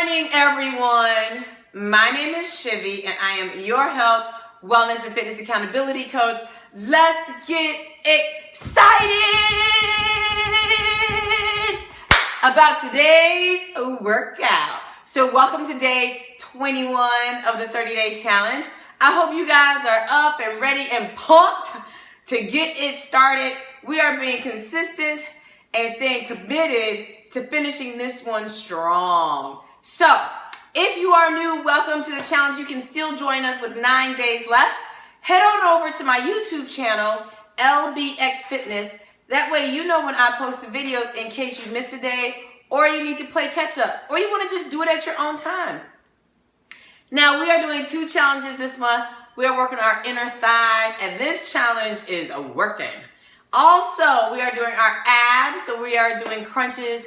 morning, everyone. My name is Shivy, and I am your health, wellness, and fitness accountability coach. Let's get excited about today's workout. So welcome to day 21 of the 30-day challenge. I hope you guys are up and ready and pumped to get it started. We are being consistent and staying committed to finishing this one strong. So, if you are new, welcome to the challenge. You can still join us with 9 days left. Head on over to my YouTube channel, LBX Fitness. That way you know when I post the videos in case you missed a day or you need to play catch up or you want to just do it at your own time. Now, we are doing 2 challenges this month. We are working our inner thighs, and this challenge is working. Also, we are doing our abs, so we are doing crunches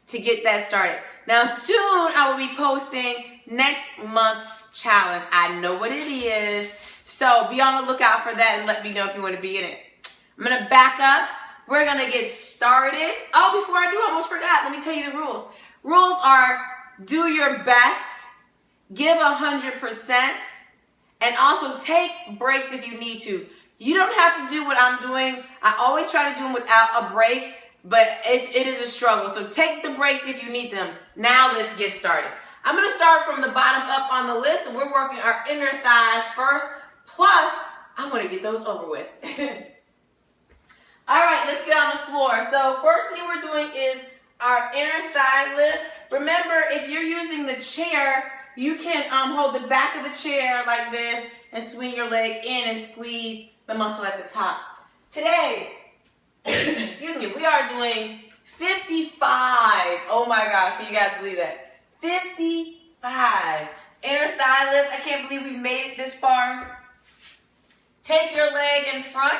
to get that started. Now, soon I will be posting next month's challenge. I know what it is, so be on the lookout for that and let me know if you want to be in it. I'm going to back up. We're going to get started. Oh, before I do, I almost forgot. Let me tell you the rules. Rules are do your best, give 100%, and also take breaks if you need to. You don't have to do what I'm doing. I always try to do them without a break, but it is a struggle. So take the breaks if you need them. Now let's get started. I'm going to start from the bottom up on the list, and we're working our inner thighs first. Plus, I want to get those over with. All right, let's get on the floor. So first thing we're doing is our inner thigh lift. Remember, if you're using the chair, you can hold the back of the chair like this and swing your leg in and squeeze the muscle at the top. Today, excuse me, we are doing 55. Oh my gosh, can you guys believe that? 55. Inner thigh lift. I can't believe we made it this far. Take your leg in front.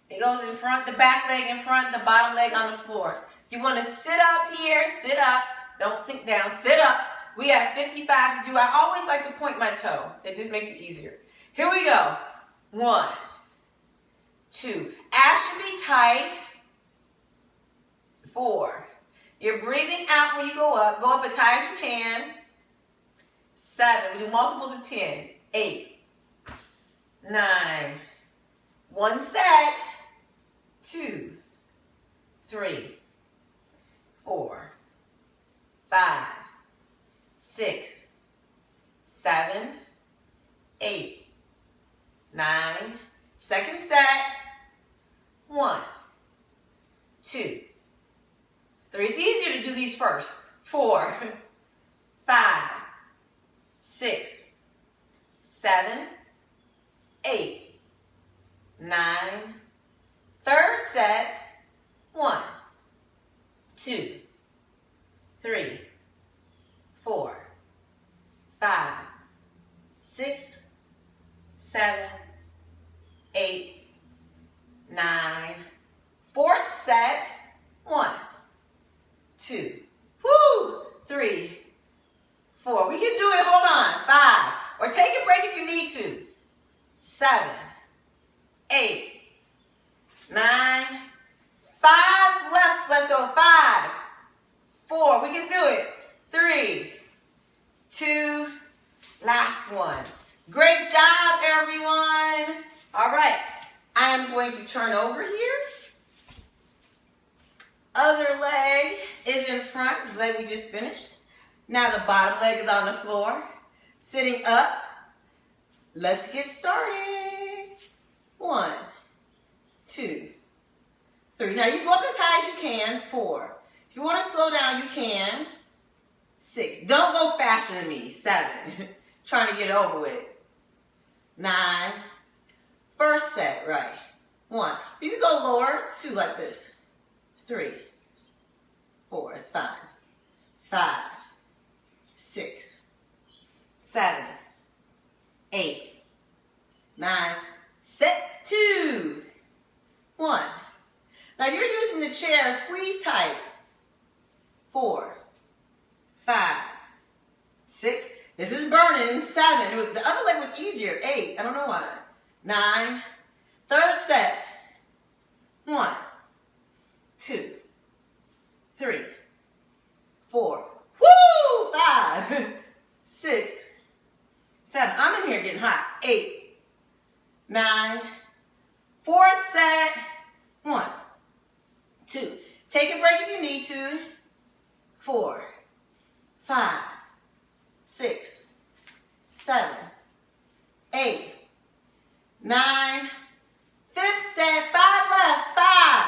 It goes in front, the back leg in front, the bottom leg on the floor. If you want to sit up here, sit up. Don't sink down, sit up. We have 55 to do. I always like to point my toe. It just makes it easier. Here we go. 1, 2. Abs should be tight. 4. You're breathing out when you go up. Go up as high as you can. 7. We do multiples of 10. 8. 9. 1 set. 2. 3. 4. 5. 6. 7. 8. 9. Second set. 1. 2. 3. It's easier to do these first. 4. 5. 6. 7. 8. 9. Third set. 1. 2. 3. 4. 5. 6. 7. 8. 9. Fourth set. 1. 2. 3. 4. We can do it. Hold on. 5. Or take a break if you need to. 7. 8. 9. 5 left. Let's go. 5. 4. We can do it. 3. 2. Last one. Great job, everyone. All right. I am going to turn over here. Other leg is in front, the leg we just finished. Now the bottom leg is on the floor. Sitting up. Let's get started. 1, 2, 3. Now you go up as high as you can. 4. If you want to slow down, you can. 6. Don't go faster than me. 7. Trying to get over with. 9. First set, right. 1. You can go lower. 2 like this. 3. 4. It's fine. 5. 6. 7. 8. 9. Set 2. 1. Now you're using the chair. Squeeze tight. 4. 5. 6. This is burning. 7. The other leg was easier. 8. I don't know why. 9. Third set. 1. 2. 3. 4. Woo! you need to. 4, 5, 6, 7, 8, 9. Fifth set, 5 left. 5,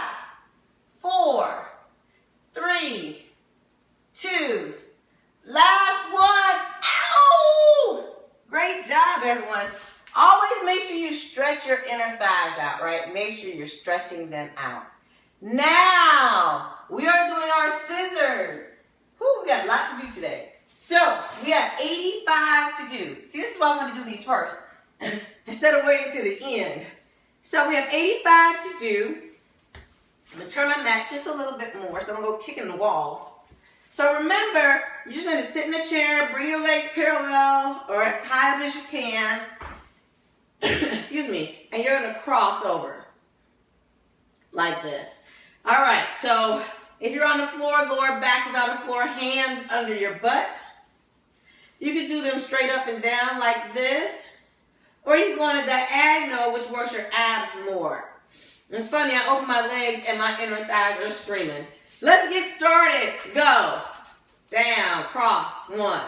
4, 3, 2. Last one. Ow! Great job, everyone. Always make sure you stretch your inner thighs out, right? Make sure you're stretching them out. Now, we are doing our scissors. Whew, we got a lot to do today. So, we have 85 to do. See, this is why I want to do these first, instead of waiting to the end. So, we have 85 to do. I'm going to turn my mat just a little bit more, so I'm going to go kick in the wall. So, remember, you're just going to sit in a chair, bring your legs parallel or as high up as you can. Excuse me. And you're going to cross over like this. All right, so if you're on the floor, lower back is on the floor, hands under your butt. You can do them straight up and down like this. Or you can go on a diagonal, which works your abs more. It's funny, I open my legs and my inner thighs are screaming. Let's get started. Go. Down, cross. 1,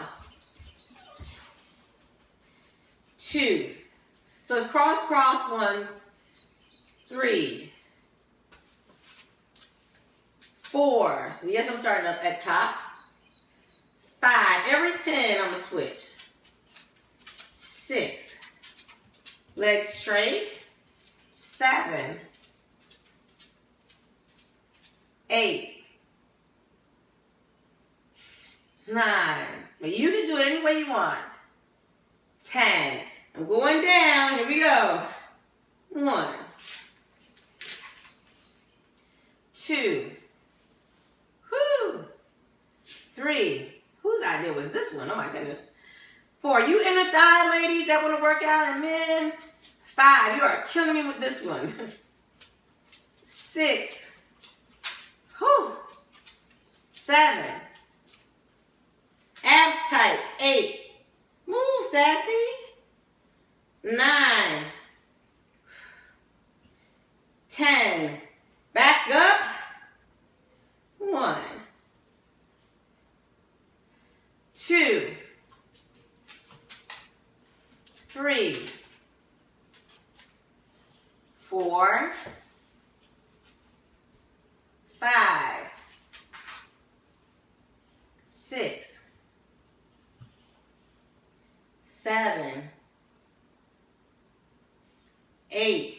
2. So it's cross, cross. 1, 3, 4. So yes, I'm starting up at top. 5. Every 10, I'm going to switch. 6. Legs straight. 7. 8. 9. But you can do it any way you want. 10. I'm going down. Here we go. 1. 2. 3. Whose idea was this one? Oh my goodness. 4. You inner thigh ladies that want to work out, and men. 5. You are killing me with this one. 6. 7. Abs tight. 8. Move, sassy. 9. 10. Back up. 1. 2. 3. 4. 5. 6. 7. 8.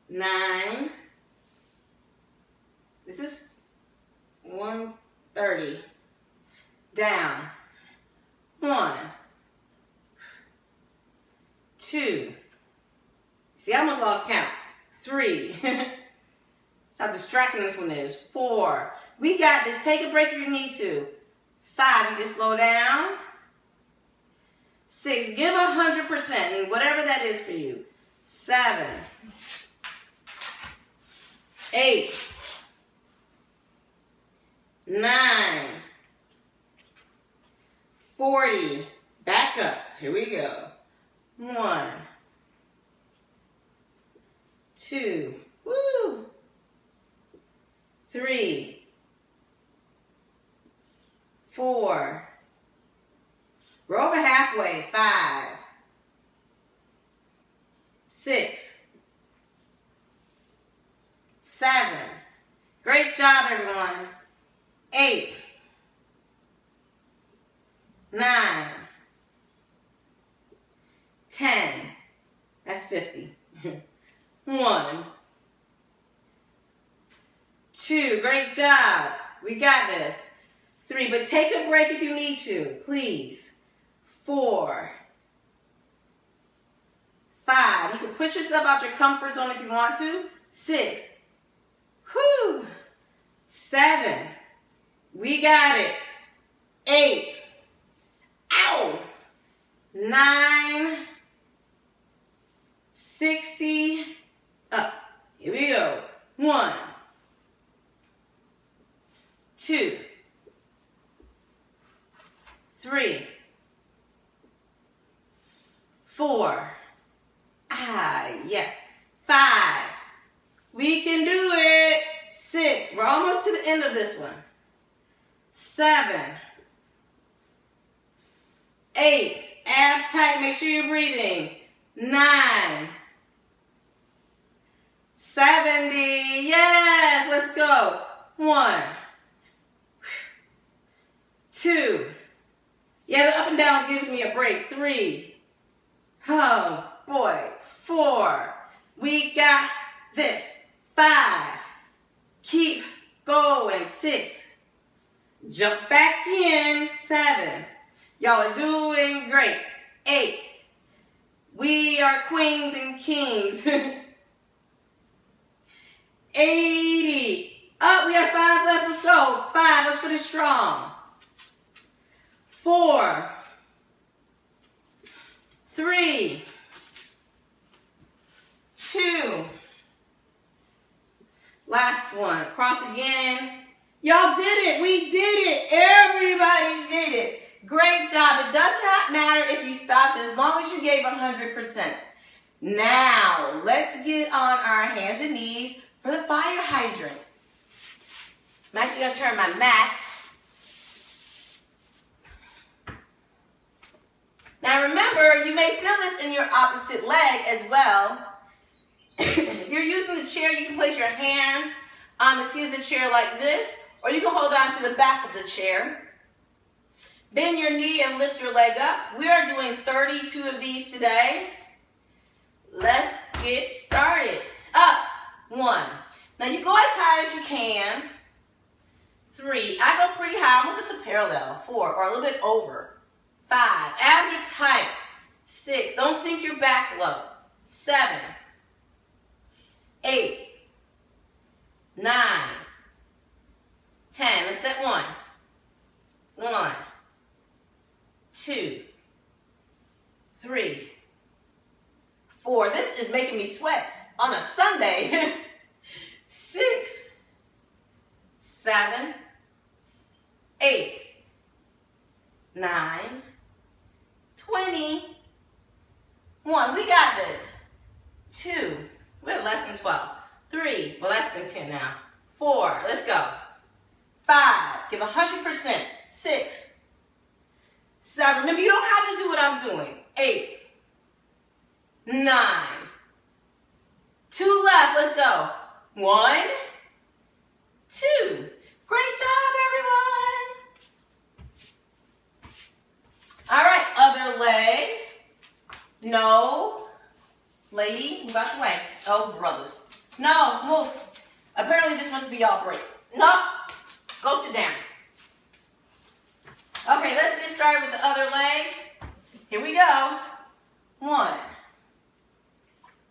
9. This is 130. Down. 1. 2. See, I almost lost count. 3. That's how distracting this one is. 4. We got this. Take a break if you need to. 5. You just slow down. 6. Give 100% in whatever that is for you. 7. 8. 9. 40. Back up. Here we go. 1. 2. Woo. 3. 4. We're over halfway. 5. 6. 7. Great job, everyone. 8. 9. 10. That's 50. 1. 2. Great job. We got this. 3. But take a break if you need to, please. 4. 5. You can push yourself out your comfort zone if you want to. 6. 7. We got it. 8. Ow. 9. 60. Up. Here we go. 1. 2. 3. 4. Yes. 5. We can do it. We're almost to the end of this one. 7, 8, abs tight, make sure you're breathing. 9, 70, yes, let's go. 1, 2, yeah, the up and down gives me a break. 3, oh boy, 4, we got this. 5, keep going. 6, jump back in. 7, y'all are doing great. 8, we are queens and kings. 80, up, we got 5 left, let's go. 5, let's finish strong. 4, 3, 2, last one, cross again. Y'all did it, we did it, everybody did it. Great job. It does not matter if you stopped as long as you gave 100%. Now, let's get on our hands and knees for the fire hydrants. I'm actually going to turn my mat. Now remember, you may feel this in your opposite leg as well. If you're using the chair, you can place your hands on the seat of the chair like this, or you can hold on to the back of the chair. Bend your knee and lift your leg up. We are doing 32 of these today. Let's get started. Up, 1. Now you go as high as you can. 3, I go pretty high, almost at the parallel. 4, or a little bit over. 5, abs are tight. 6, don't sink your back low. 7, 8, 9, 10. Let's set 1. 1, 2, 3, 4. This is making me sweat on a Sunday. 6, 7, 8, 9, 20. 1, we got this. 2, we're less than 12. 3, well, less than 10 now. 4, let's go. 5, give 100%. 6, 7, remember you don't have to do what I'm doing. 8, 9, 2 left, let's go. 1, 2, great job everyone. All right, other leg. No, lady, move out the way. Oh, brothers. No, move. Apparently this must be y'all break. No, go sit down. Okay, let's get started with the other leg. Here we go. 1,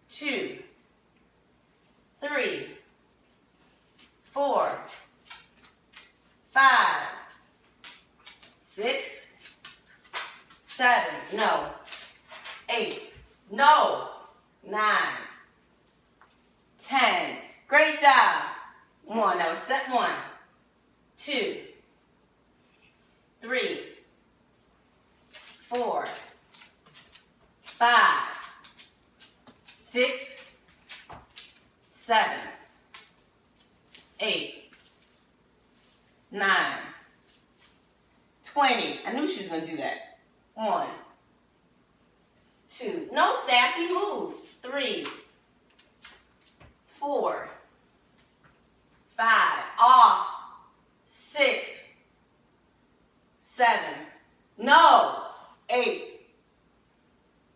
2, 3, 4, 5, 6, 7, no, 8, no, 9, 10. Great job. 1, that was set 1, 2, 3, 4, 5, 6, 7, 8, 9, 20. I knew she was going to do that. 1, 2. No, sassy, move. 3, 4, 5. Off. 6, 7. No. 8,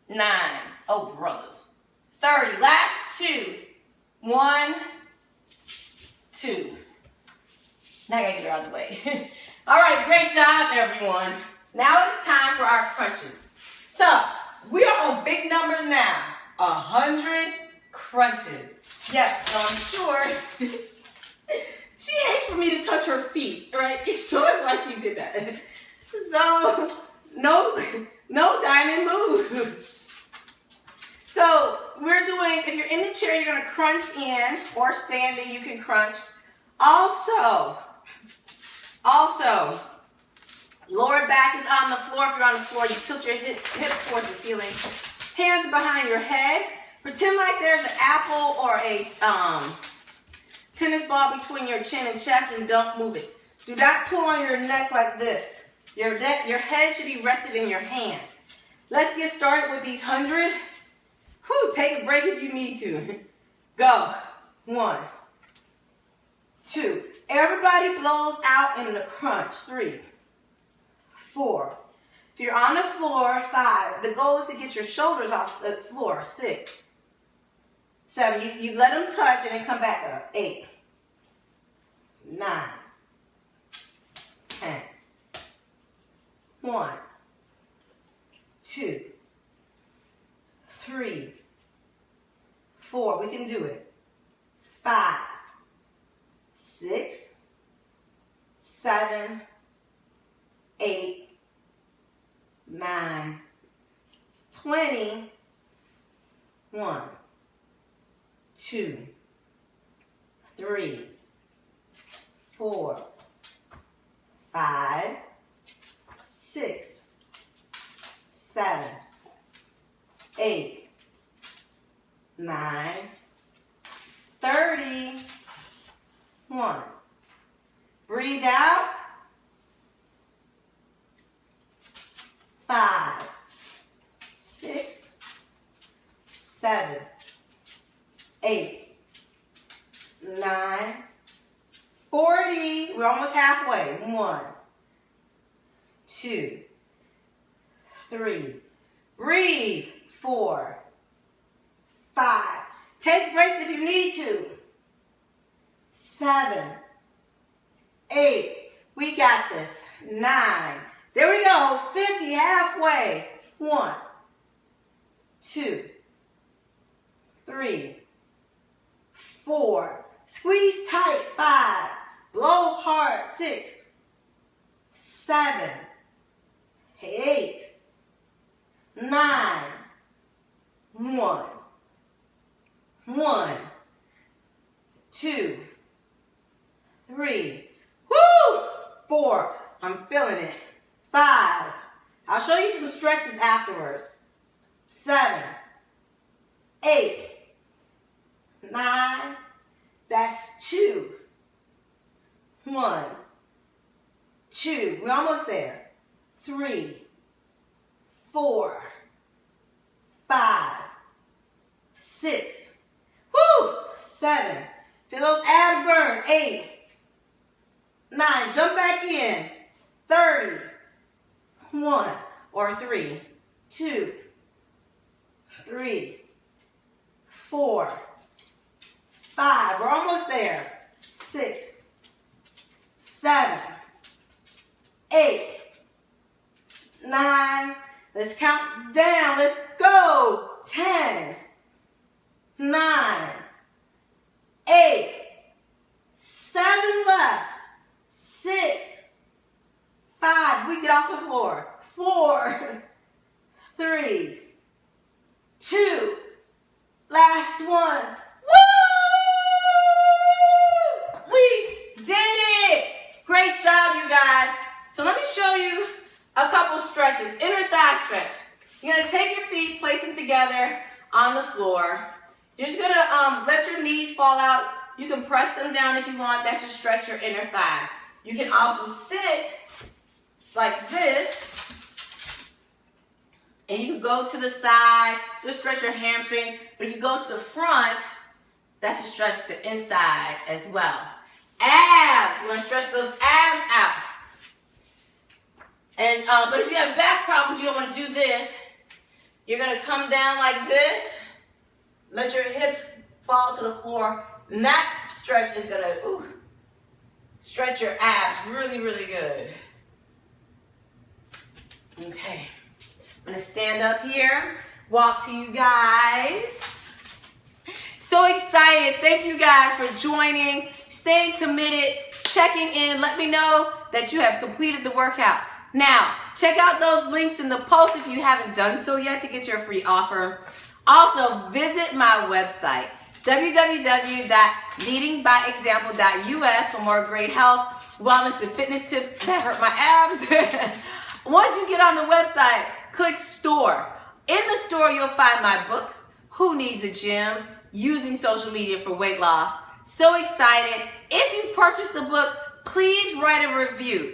9. Oh, brothers. 30. Last 2. 1, 2. Now I gotta get her out of the way. All right, great job, everyone. Now it's time for our crunches. So, we are on big numbers now. 100 crunches. Yes, so I'm sure she hates for me to touch her feet, right? So that's why she did that. So, no diamond move. So, we're doing, if you're in the chair, you're gonna crunch in, or standing, you can crunch. Also, lower back is on the floor. If you're on the floor, you tilt your hips towards the ceiling. Hands behind your head. Pretend like there's an apple or a tennis ball between your chin and chest and don't move it. Do not pull on your neck like this. Your head should be rested in your hands. Let's get started with these 100. Whew, take a break if you need to. Go. 1, 2. Everybody blows out in the crunch. 3, 4. If you're on the floor, 5. The goal is to get your shoulders off the floor. 6, 7. You let them touch and then come back up. 8, 9, 10. 1, 2, 3, 4. We can do it. 5, 6, 7, 8, 9, 20. 1, 2, 3, 4, 5, 6, 7, 8, 9, 30. 1. Breathe out. 5, 6, 7, 8, 9, 40. We're almost halfway. 1, 2, 3. Breathe. 4, 5. Take breaks if you need to. 7, 8. We got this. 9. There we go. 50, halfway. 1, 2, 3, 4. Squeeze tight. 5. Blow hard. 6, 7, 8, 9. 1, 1, 2, 3. Woo! 4. I'm feeling it. 5. I'll show you some stretches afterwards. 7, 8, 9. That's 2. 1, 2. We're almost there. 3, 4, 5, 6. Woo! 7. Feel those abs burn. 8, 9. Jump back in. 30. 1 or 3, 2, 3, 4, 5. We're almost there. 6, 7, 8, 9. Let's count down. Let's go. 10, 9, 8, 7 left. 6, 5. We get off the floor. 4, 3, 2. Last one. Woo! We did it. Great job, you guys. So let me show you a couple stretches. Inner thigh stretch. You're going to take your feet, place them together on the floor. You're just going to let your knees fall out. You can press them down if you want. That should stretch your inner thighs. You can also sit like this. And you can go to the side to stretch your hamstrings. But if you go to the front, that should stretch the inside as well. Abs. You want to stretch those abs out. And but if you have back problems, you don't want to do this. You're going to come down like this. Let your hips fall to the floor. And that stretch is going to stretch your abs really, really good. Okay. I'm going to stand up here. Walk to you guys. So excited. Thank you guys for joining, staying committed, checking in. Let me know that you have completed the workout. Now, check out those links in the post if you haven't done so yet to get your free offer. Also, visit my website, www.leadingbyexample.us for more great health, wellness, and fitness tips that hurt my abs. Once you get on the website, click store. In the store, you'll find my book, Who Needs a Gym? Using Social Media for Weight Loss. So excited. If you've purchased the book, please write a review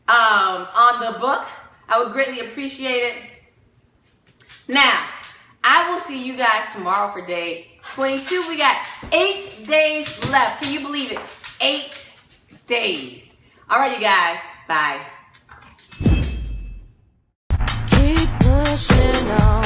on the book. I would greatly appreciate it. Now, I will see you guys tomorrow for day 22. We got 8 days left. Can you believe it? 8 days. All right, you guys. Bye. Keep pushing on.